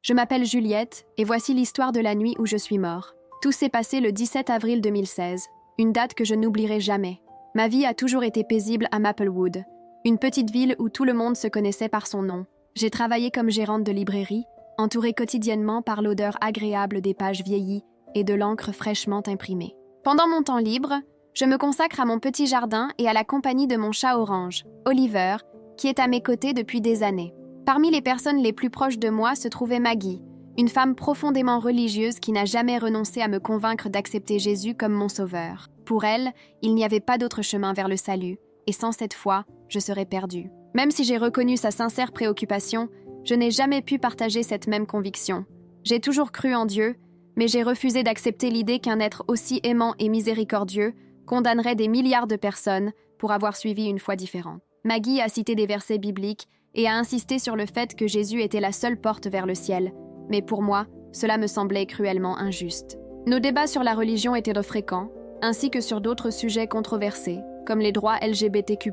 Je m'appelle Juliette et voici l'histoire de la nuit où je suis mort. Tout s'est passé le 17 avril 2016, une date que je n'oublierai jamais. Ma vie a toujours été paisible à Maplewood, une petite ville où tout le monde se connaissait par son nom. J'ai travaillé comme gérante de librairie, entourée quotidiennement par l'odeur agréable des pages vieillies et de l'encre fraîchement imprimée. Pendant mon temps libre, je me consacre à mon petit jardin et à la compagnie de mon chat orange, Oliver, qui est à mes côtés depuis des années. Parmi les personnes les plus proches de moi se trouvait Maggie, une femme profondément religieuse qui n'a jamais renoncé à me convaincre d'accepter Jésus comme mon sauveur. Pour elle, il n'y avait pas d'autre chemin vers le salut, et sans cette foi, je serais perdue. Même si j'ai reconnu sa sincère préoccupation, je n'ai jamais pu partager cette même conviction. J'ai toujours cru en Dieu, mais j'ai refusé d'accepter l'idée qu'un être aussi aimant et miséricordieux condamnerait des milliards de personnes pour avoir suivi une foi différente. Maggie a cité des versets bibliques et a insisté sur le fait que Jésus était la seule porte vers le ciel. Mais pour moi, cela me semblait cruellement injuste. Nos débats sur la religion étaient fréquents, ainsi que sur d'autres sujets controversés, comme les droits LGBTQ+.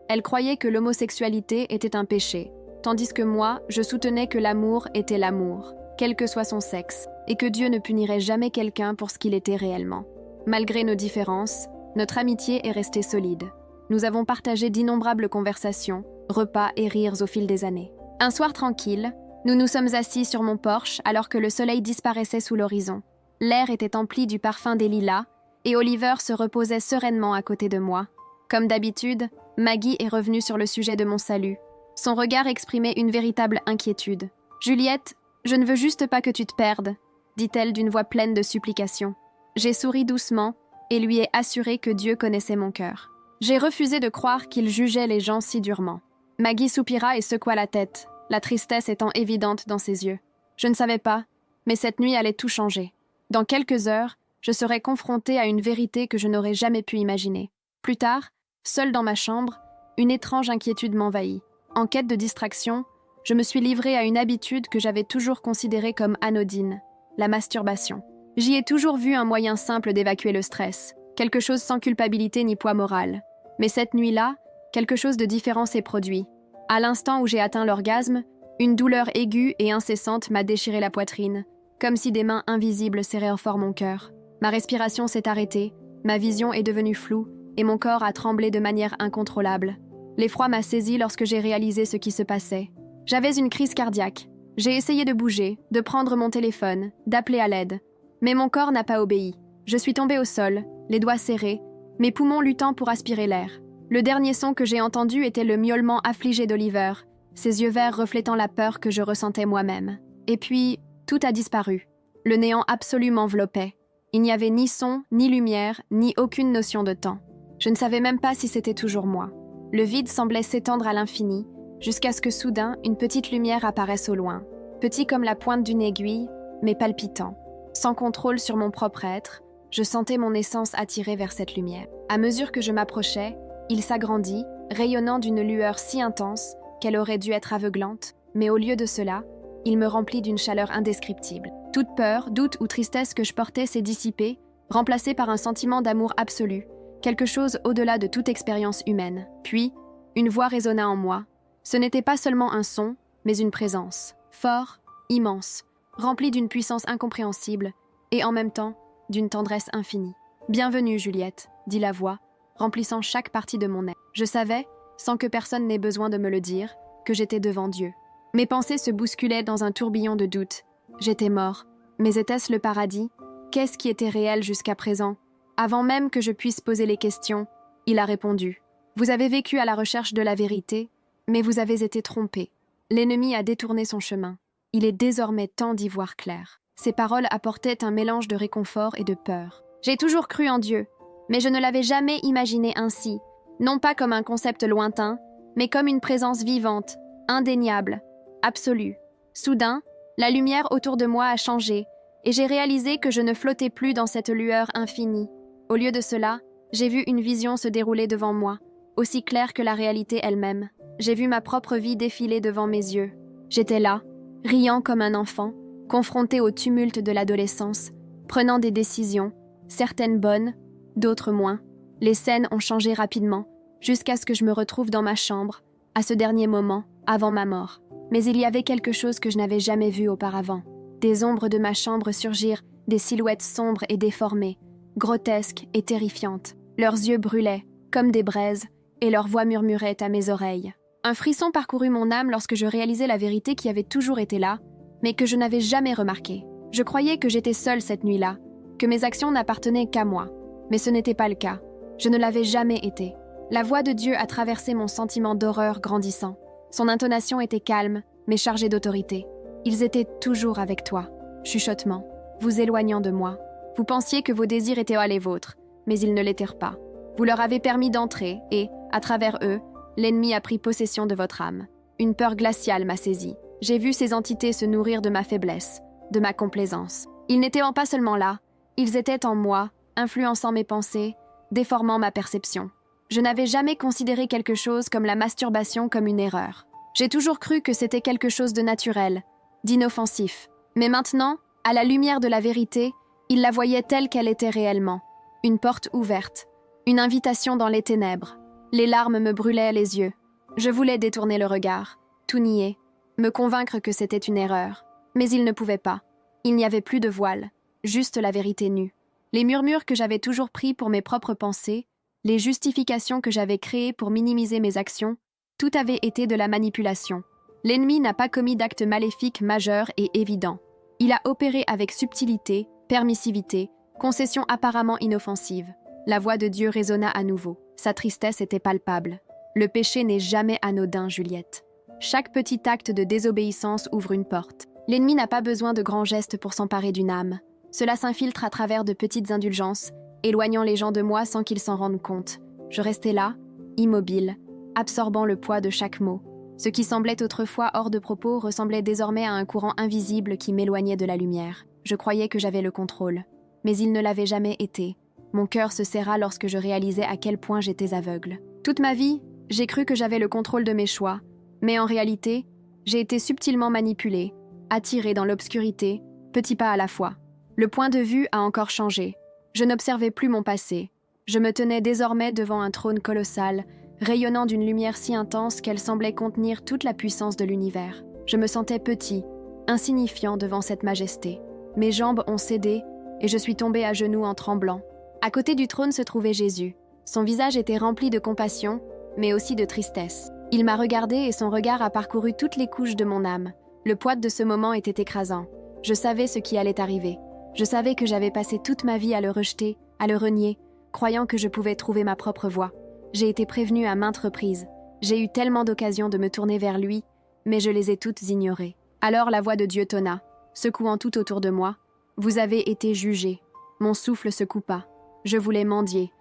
Elle croyait que l'homosexualité était un péché, tandis que moi, je soutenais que l'amour était l'amour, quel que soit son sexe, et que Dieu ne punirait jamais quelqu'un pour ce qu'il était réellement. Malgré nos différences, notre amitié est restée solide. Nous avons partagé d'innombrables conversations, repas et rires au fil des années. Un soir tranquille, nous nous sommes assis sur mon porche alors que le soleil disparaissait sous l'horizon. L'air était empli du parfum des lilas et Oliver se reposait sereinement à côté de moi. Comme d'habitude, Maggie est revenue sur le sujet de mon salut. Son regard exprimait une véritable inquiétude. « Juliette, je ne veux juste pas que tu te perdes », dit-elle d'une voix pleine de supplication. J'ai souri doucement et lui ai assuré que Dieu connaissait mon cœur. J'ai refusé de croire qu'il jugeait les gens si durement. Maggie soupira et secoua la tête, la tristesse étant évidente dans ses yeux. Je ne savais pas, mais cette nuit allait tout changer. Dans quelques heures, je serais confrontée à une vérité que je n'aurais jamais pu imaginer. Plus tard, seule dans ma chambre, une étrange inquiétude m'envahit. En quête de distraction, je me suis livrée à une habitude que j'avais toujours considérée comme anodine, la masturbation. J'y ai toujours vu un moyen simple d'évacuer le stress, quelque chose sans culpabilité ni poids moral. Mais cette nuit-là, quelque chose de différent s'est produit. À l'instant où j'ai atteint l'orgasme, une douleur aiguë et incessante m'a déchiré la poitrine, comme si des mains invisibles serraient fort mon cœur. Ma respiration s'est arrêtée, ma vision est devenue floue et mon corps a tremblé de manière incontrôlable. L'effroi m'a saisi lorsque j'ai réalisé ce qui se passait. J'avais une crise cardiaque. J'ai essayé de bouger, de prendre mon téléphone, d'appeler à l'aide. Mais mon corps n'a pas obéi. Je suis tombée au sol, les doigts serrés, mes poumons luttant pour aspirer l'air. Le dernier son que j'ai entendu était le miaulement affligé d'Oliver, ses yeux verts reflétant la peur que je ressentais moi-même. Et puis, tout a disparu. Le néant absolu m'enveloppait. Il n'y avait ni son, ni lumière, ni aucune notion de temps. Je ne savais même pas si c'était toujours moi. Le vide semblait s'étendre à l'infini, jusqu'à ce que soudain, une petite lumière apparaisse au loin. Petit comme la pointe d'une aiguille, mais palpitant. Sans contrôle sur mon propre être, je sentais mon essence attirée vers cette lumière. À mesure que je m'approchais, il s'agrandit, rayonnant d'une lueur si intense qu'elle aurait dû être aveuglante, mais au lieu de cela, il me remplit d'une chaleur indescriptible. Toute peur, doute ou tristesse que je portais s'est dissipée, remplacée par un sentiment d'amour absolu, quelque chose au-delà de toute expérience humaine. Puis, une voix résonna en moi. Ce n'était pas seulement un son, mais une présence, fort, immense, remplie d'une puissance incompréhensible, et en même temps, d'une tendresse infinie. « Bienvenue, Juliette », dit la voix, remplissant chaque partie de mon être. Je savais, sans que personne n'ait besoin de me le dire, que j'étais devant Dieu. Mes pensées se bousculaient dans un tourbillon de doutes. J'étais mort. Mais était-ce le paradis? Qu'est-ce qui était réel jusqu'à présent? Avant même que je puisse poser les questions, il a répondu. Vous avez vécu à la recherche de la vérité, mais vous avez été trompé. L'ennemi a détourné son chemin. Il est désormais temps d'y voir clair. Ces paroles apportaient un mélange de réconfort et de peur. J'ai toujours cru en Dieu, mais je ne l'avais jamais imaginé ainsi, non pas comme un concept lointain, mais comme une présence vivante, indéniable, absolue. Soudain, la lumière autour de moi a changé, et j'ai réalisé que je ne flottais plus dans cette lueur infinie. Au lieu de cela, j'ai vu une vision se dérouler devant moi, aussi claire que la réalité elle-même. J'ai vu ma propre vie défiler devant mes yeux. J'étais là, riant comme un enfant, confronté au tumulte de l'adolescence, prenant des décisions, certaines bonnes, d'autres moins. Les scènes ont changé rapidement, jusqu'à ce que je me retrouve dans ma chambre, à ce dernier moment, avant ma mort. Mais il y avait quelque chose que je n'avais jamais vu auparavant. Des ombres de ma chambre surgirent, des silhouettes sombres et déformées, grotesques et terrifiantes. Leurs yeux brûlaient, comme des braises, et leur voix murmurait à mes oreilles. Un frisson parcourut mon âme lorsque je réalisai la vérité qui avait toujours été là, mais que je n'avais jamais remarquée. Je croyais que j'étais seule cette nuit-là, que mes actions n'appartenaient qu'à moi. Mais ce n'était pas le cas. Je ne l'avais jamais été. La voix de Dieu a traversé mon sentiment d'horreur grandissant. Son intonation était calme, mais chargée d'autorité. Ils étaient toujours avec toi. Chuchotement, vous éloignant de moi. Vous pensiez que vos désirs étaient les vôtres, mais ils ne l'étaient pas. Vous leur avez permis d'entrer et, à travers eux, l'ennemi a pris possession de votre âme. Une peur glaciale m'a saisie. J'ai vu ces entités se nourrir de ma faiblesse, de ma complaisance. Ils n'étaient pas seulement là, ils étaient en moi, influençant mes pensées, déformant ma perception. Je n'avais jamais considéré quelque chose comme la masturbation comme une erreur. J'ai toujours cru que c'était quelque chose de naturel, d'inoffensif. Mais maintenant, à la lumière de la vérité, il la voyait telle qu'elle était réellement. Une porte ouverte, une invitation dans les ténèbres. Les larmes me brûlaient les yeux. Je voulais détourner le regard, tout nier, me convaincre que c'était une erreur. Mais il ne pouvait pas. Il n'y avait plus de voile, juste la vérité nue. Les murmures que j'avais toujours pris pour mes propres pensées, les justifications que j'avais créées pour minimiser mes actions, tout avait été de la manipulation. L'ennemi n'a pas commis d'acte maléfique majeur et évident. Il a opéré avec subtilité, permissivité, concession apparemment inoffensive. La voix de Dieu résonna à nouveau. Sa tristesse était palpable. Le péché n'est jamais anodin, Juliette. Chaque petit acte de désobéissance ouvre une porte. L'ennemi n'a pas besoin de grands gestes pour s'emparer d'une âme. Cela s'infiltre à travers de petites indulgences, éloignant les gens de moi sans qu'ils s'en rendent compte. Je restais là, immobile, absorbant le poids de chaque mot. Ce qui semblait autrefois hors de propos ressemblait désormais à un courant invisible qui m'éloignait de la lumière. Je croyais que j'avais le contrôle. Mais il ne l'avait jamais été. Mon cœur se serra lorsque je réalisais à quel point j'étais aveugle. Toute ma vie, j'ai cru que j'avais le contrôle de mes choix. Mais en réalité, j'ai été subtilement manipulée, attirée dans l'obscurité, petit pas à la fois. Le point de vue a encore changé. Je n'observais plus mon passé. Je me tenais désormais devant un trône colossal, rayonnant d'une lumière si intense qu'elle semblait contenir toute la puissance de l'univers. Je me sentais petit, insignifiant devant cette majesté. Mes jambes ont cédé et je suis tombée à genoux en tremblant. À côté du trône se trouvait Jésus. Son visage était rempli de compassion, mais aussi de tristesse. Il m'a regardée et son regard a parcouru toutes les couches de mon âme. Le poids de ce moment était écrasant. Je savais ce qui allait arriver. Je savais que j'avais passé toute ma vie à le rejeter, à le renier, croyant que je pouvais trouver ma propre voie. J'ai été prévenue à maintes reprises. J'ai eu tellement d'occasions de me tourner vers lui, mais je les ai toutes ignorées. Alors la voix de Dieu tonna, secouant tout autour de moi. « Vous avez été jugés. » Mon souffle se coupa. Je voulais mendier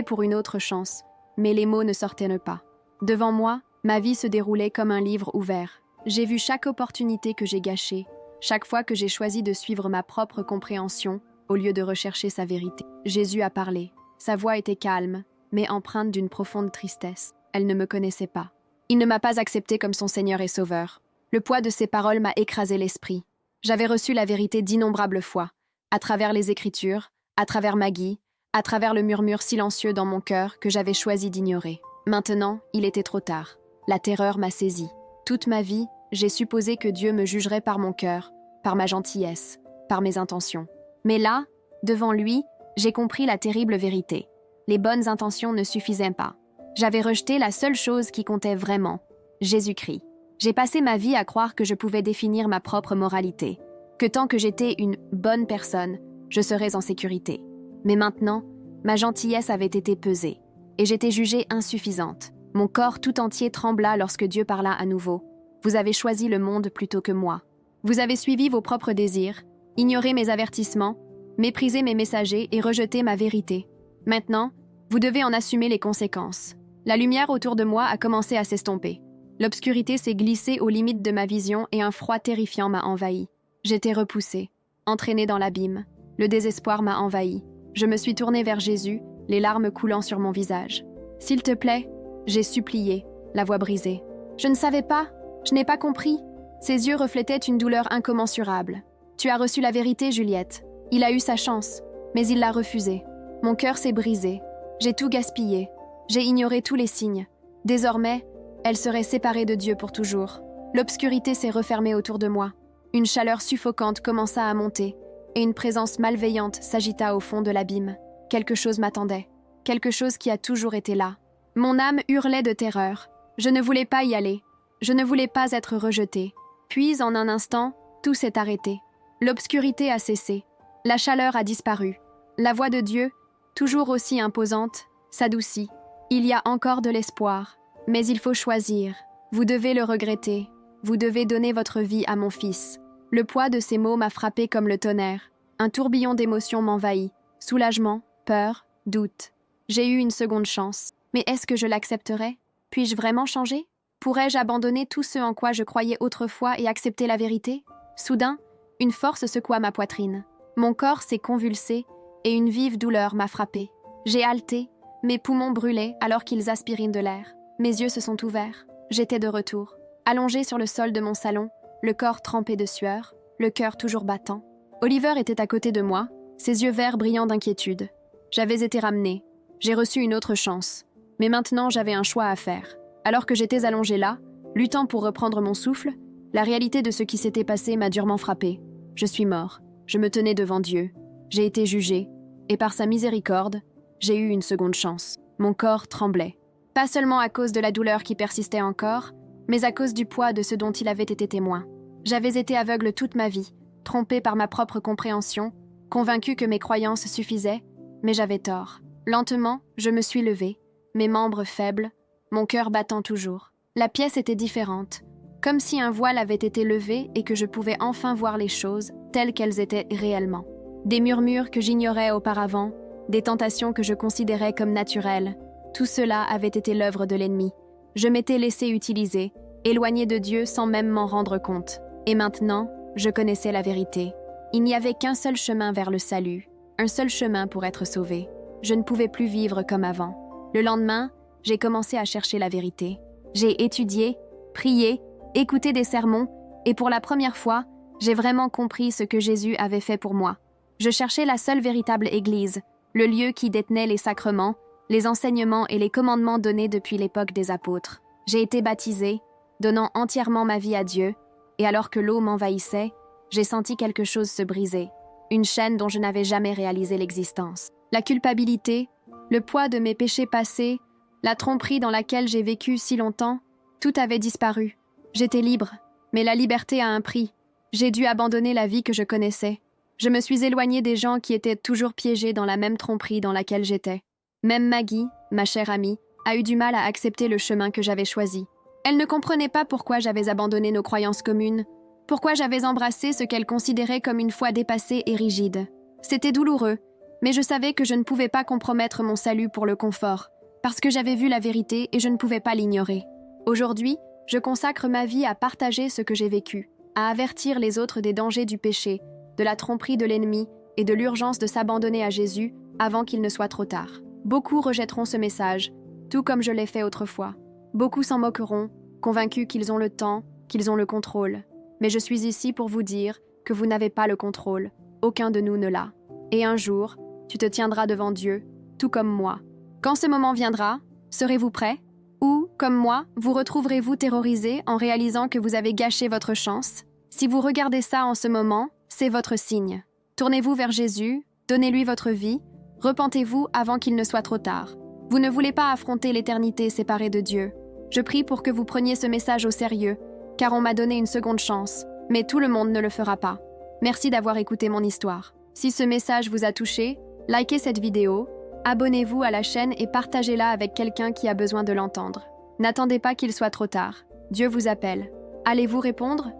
pour une autre chance, mais les mots ne sortaient pas. Devant moi, ma vie se déroulait comme un livre ouvert. J'ai vu chaque opportunité que j'ai gâchée, chaque fois que j'ai choisi de suivre ma propre compréhension au lieu de rechercher sa vérité. Jésus a parlé. Sa voix était calme, mais empreinte d'une profonde tristesse. Elle ne me connaissait pas. Il ne m'a pas accepté comme son Seigneur et Sauveur. Le poids de ses paroles m'a écrasé l'esprit. J'avais reçu la vérité d'innombrables fois, à travers les Écritures, à travers Maggie, à travers le murmure silencieux dans mon cœur que j'avais choisi d'ignorer. Maintenant, il était trop tard. La terreur m'a saisi. Toute ma vie, j'ai supposé que Dieu me jugerait par mon cœur, par ma gentillesse, par mes intentions. Mais là, devant lui, j'ai compris la terrible vérité. Les bonnes intentions ne suffisaient pas. J'avais rejeté la seule chose qui comptait vraiment, Jésus-Christ. J'ai passé ma vie à croire que je pouvais définir ma propre moralité, que tant que j'étais une bonne personne, je serais en sécurité. Mais maintenant, ma gentillesse avait été pesée, et j'étais jugée insuffisante. Mon corps tout entier trembla lorsque Dieu parla à nouveau. Vous avez choisi le monde plutôt que moi. Vous avez suivi vos propres désirs, ignoré mes avertissements, méprisé mes messagers et rejeté ma vérité. Maintenant, vous devez en assumer les conséquences. La lumière autour de moi a commencé à s'estomper. L'obscurité s'est glissée aux limites de ma vision et un froid terrifiant m'a envahi. J'étais repoussée, entraînée dans l'abîme. Le désespoir m'a envahi. Je me suis tournée vers Jésus, les larmes coulant sur mon visage. « S'il te plaît », j'ai supplié, la voix brisée. Je ne savais pas, je n'ai pas compris. Ses yeux reflétaient une douleur incommensurable. Tu as reçu la vérité, Juliette. Il a eu sa chance, mais il l'a refusée. Mon cœur s'est brisé. J'ai tout gaspillé. J'ai ignoré tous les signes. Désormais, elle serait séparée de Dieu pour toujours. L'obscurité s'est refermée autour de moi. Une chaleur suffocante commença à monter, et une présence malveillante s'agita au fond de l'abîme. Quelque chose m'attendait, quelque chose qui a toujours été là. Mon âme hurlait de terreur. Je ne voulais pas y aller. Je ne voulais pas être rejetée. Puis, en un instant, tout s'est arrêté. L'obscurité a cessé. La chaleur a disparu. La voix de Dieu, toujours aussi imposante, s'adoucit. Il y a encore de l'espoir, mais il faut choisir. Vous devez le regretter. Vous devez donner votre vie à mon fils. Le poids de ces mots m'a frappé comme le tonnerre. Un tourbillon d'émotions m'envahit. Soulagement, peur, doute. J'ai eu une seconde chance. Mais est-ce que je l'accepterai? Puis-je vraiment changer? Pourrais-je abandonner tout ce en quoi je croyais autrefois et accepter la vérité? Soudain, une force secoua ma poitrine. Mon corps s'est convulsé et une vive douleur m'a frappé. J'ai halté, mes poumons brûlaient alors qu'ils aspirent de l'air. Mes yeux se sont ouverts. J'étais de retour. Allongée sur le sol de mon salon, le corps trempé de sueur, le cœur toujours battant. Oliver était à côté de moi, ses yeux verts brillant d'inquiétude. J'avais été ramenée. J'ai reçu une autre chance. Mais maintenant, j'avais un choix à faire. Alors que j'étais allongée là, luttant pour reprendre mon souffle, la réalité de ce qui s'était passé m'a durement frappée. Je suis mort. Je me tenais devant Dieu. J'ai été jugée. Et par sa miséricorde, j'ai eu une seconde chance. Mon corps tremblait. Pas seulement à cause de la douleur qui persistait encore, mais à cause du poids de ce dont il avait été témoin. J'avais été aveugle toute ma vie, trompée par ma propre compréhension, convaincue que mes croyances suffisaient, mais j'avais tort. Lentement, je me suis levée, mes membres faibles, mon cœur battant toujours. La pièce était différente, comme si un voile avait été levé et que je pouvais enfin voir les choses telles qu'elles étaient réellement. Des murmures que j'ignorais auparavant, des tentations que je considérais comme naturelles, tout cela avait été l'œuvre de l'ennemi. Je m'étais laissé utiliser, éloigné de Dieu sans même m'en rendre compte. Et maintenant, je connaissais la vérité. Il n'y avait qu'un seul chemin vers le salut, un seul chemin pour être sauvé. Je ne pouvais plus vivre comme avant. Le lendemain, j'ai commencé à chercher la vérité. J'ai étudié, prié, écouté des sermons, et pour la première fois, j'ai vraiment compris ce que Jésus avait fait pour moi. Je cherchais la seule véritable Église, le lieu qui détenait les sacrements, les enseignements et les commandements donnés depuis l'époque des apôtres. J'ai été baptisée, donnant entièrement ma vie à Dieu, et alors que l'eau m'envahissait, j'ai senti quelque chose se briser, une chaîne dont je n'avais jamais réalisé l'existence. La culpabilité, le poids de mes péchés passés, la tromperie dans laquelle j'ai vécu si longtemps, tout avait disparu. J'étais libre, mais la liberté a un prix. J'ai dû abandonner la vie que je connaissais. Je me suis éloignée des gens qui étaient toujours piégés dans la même tromperie dans laquelle j'étais. Même Maggie, ma chère amie, a eu du mal à accepter le chemin que j'avais choisi. Elle ne comprenait pas pourquoi j'avais abandonné nos croyances communes, pourquoi j'avais embrassé ce qu'elle considérait comme une foi dépassée et rigide. C'était douloureux, mais je savais que je ne pouvais pas compromettre mon salut pour le confort, parce que j'avais vu la vérité et je ne pouvais pas l'ignorer. Aujourd'hui, je consacre ma vie à partager ce que j'ai vécu, à avertir les autres des dangers du péché, de la tromperie de l'ennemi et de l'urgence de s'abandonner à Jésus avant qu'il ne soit trop tard. Beaucoup rejetteront ce message, tout comme je l'ai fait autrefois. Beaucoup s'en moqueront, convaincus qu'ils ont le temps, qu'ils ont le contrôle. Mais je suis ici pour vous dire que vous n'avez pas le contrôle. Aucun de nous ne l'a. Et un jour, tu te tiendras devant Dieu, tout comme moi. Quand ce moment viendra, serez-vous prêts? Ou, comme moi, vous retrouverez-vous terrorisé en réalisant que vous avez gâché votre chance? Si vous regardez ça en ce moment, c'est votre signe. Tournez-vous vers Jésus, donnez-lui votre vie, repentez-vous avant qu'il ne soit trop tard. Vous ne voulez pas affronter l'éternité séparée de Dieu. Je prie pour que vous preniez ce message au sérieux, car on m'a donné une seconde chance, mais tout le monde ne le fera pas. Merci d'avoir écouté mon histoire. Si ce message vous a touché, likez cette vidéo, abonnez-vous à la chaîne et partagez-la avec quelqu'un qui a besoin de l'entendre. N'attendez pas qu'il soit trop tard. Dieu vous appelle. Allez-vous répondre?